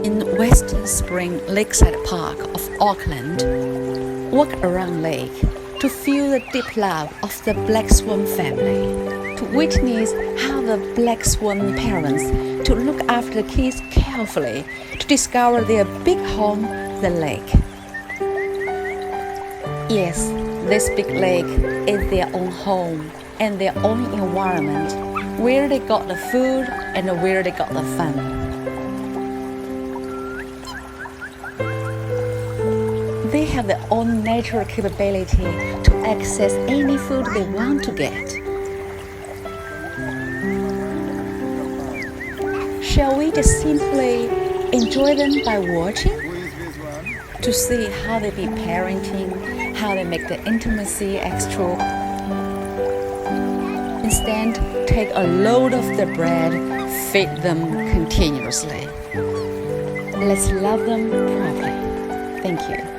In West Spring Lakeside Park of Auckland, walk around lake to feel the deep love of the black swan family, to witness how the black swan parents to look after the kids carefully to discover their big home, the lake. Yes, this big lake is their own home and their own environment, where they got the food and where they got the fun. They have their own natural capability to access any food they want to get. Shall we just simply enjoy them by watching? To see how they be parenting, how they make the intimacy extra. Instead, take a load of the bread, feed them continuously. Let's love them properly. Thank you.